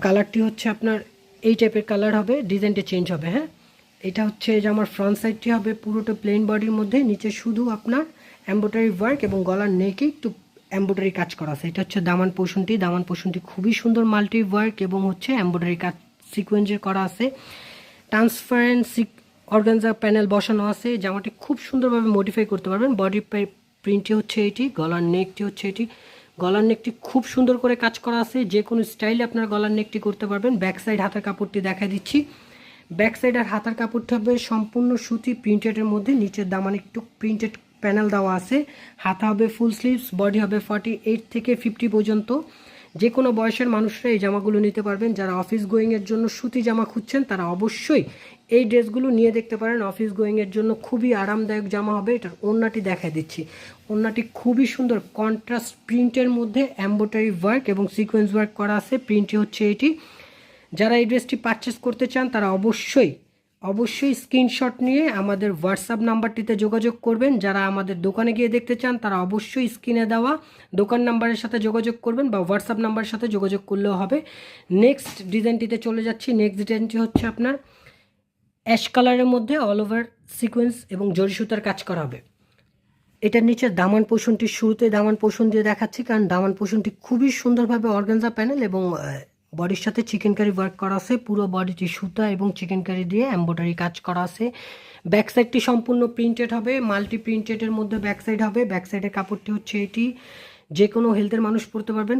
কালারটি হচ্ছে আপনার এই টাইপের কালার হবে, ডিজাইনটা চেঞ্জ হবে। হ্যাঁ, এটা হচ্ছে জামার ফ্রন্ট সাইডটি হবে পুরোটা প্লেন বডির মধ্যে, নিচে শুধু আপনার এমব্রয়ডারি ওয়ার্ক এবং গলার নেকে একটু এমব্রয়ডারি কাজ করা আছে। এটা হচ্ছে দামান পোর্শনটি খুবই সুন্দর মাল্টি ওয়ার্ক এবং হচ্ছে এমব্রয়ডারি কাজ সিকোয়েন্সের করা আছে। ট্রান্সপারেন্ট অর্গানজা প্যানেল বসানো আছে। জামাটি খুব সুন্দরভাবে মডিফাই করতে পারবেন। বডি প্রিন্টটি হচ্ছে এটি, গলার নেকটি হচ্ছে এটি। গলার নেকটি খুব সুন্দর করে কাজ করা আছে, যে কোনো স্টাইলে আপনার গলার নেকটি করতে পারবেন। ব্যাক সাইড হাতার কাপড়টি দেখা দিচ্ছি। ব্যাক সাইড আর হাতার কাপড়টি হবে সম্পূর্ণ সুতি প্রিন্টেডের মধ্যে, নিচের দামানে একটু প্রিন্টেড প্যানেল দেওয়া আছে। হাতা হবে ফুল স্লিভস, বডি হবে 48 থেকে 50 পর্যন্ত। যে কোনো বয়সের মানুষরা এই জামাগুলো নিতে পারবেন। যারা অফিস গোয়িংয়ের জন্য সুতি জামা খুঁজছেন তারা অবশ্যই এই ড্রেসগুলো নিয়ে দেখতে পারেন। অফিস গোয়িংয়ের জন্য খুবই আরামদায়ক জামা হবে। এটার ওড়নাটি দেখাই দিচ্ছি। ওড়নাটি খুবই সুন্দর কন্ট্রাস্ট প্রিন্টের মধ্যে এমব্রয়ডারি ওয়ার্ক এবং সিকোয়েন্স ওয়ার্ক করা আছে। প্রিন্টটি হচ্ছে এটি। যারা এই ড্রেসটি পারচেস করতে চান তারা অবশ্যই স্ক্রিনশট নিয়ে আমাদের হোয়াটসঅ্যাপ নাম্বারটিতে যোগাযোগ করবেন। যারা আমাদের দোকানে গিয়ে দেখতে চান তারা অবশ্যই স্ক্রিনে দেওয়া দোকান নাম্বারের সাথে যোগাযোগ করবেন বা হোয়াটসঅ্যাপ নাম্বারের সাথে যোগাযোগ করলেও হবে। নেক্সট ডিজাইনটিতে চলে যাচ্ছি। নেক্সট ডিজাইনটি হচ্ছে আপনার অ্যাশ কালারের মধ্যে অল ওভার সিকোয়েন্স এবং জরি সুতার কাজ করা হবে। এটার নিচে দামান পোর্শনটি শুরুতে দামান পোর্শন দিয়ে দেখাচ্ছি, কারণ দামান পোর্শনটি খুবই সুন্দরভাবে অর্গানজা প্যানেল এবং বডির সাথে চিকেন কারি ওয়ার্ক করা আছে। পুরো বডিটি সুতা এবং চিকেন কারি দিয়ে এমব্রয়ডারি কাজ করা আছে। ব্যাক সাইডটি সম্পূর্ণ প্রিন্টেড হবে, মাল্টি প্রিন্টেডের মধ্যে ব্যাক সাইড হবে। ব্যাক সাইডের কাপড়টি হচ্ছে এটি, যে কোনো হেলথের মানুষ পরতে পারবেন।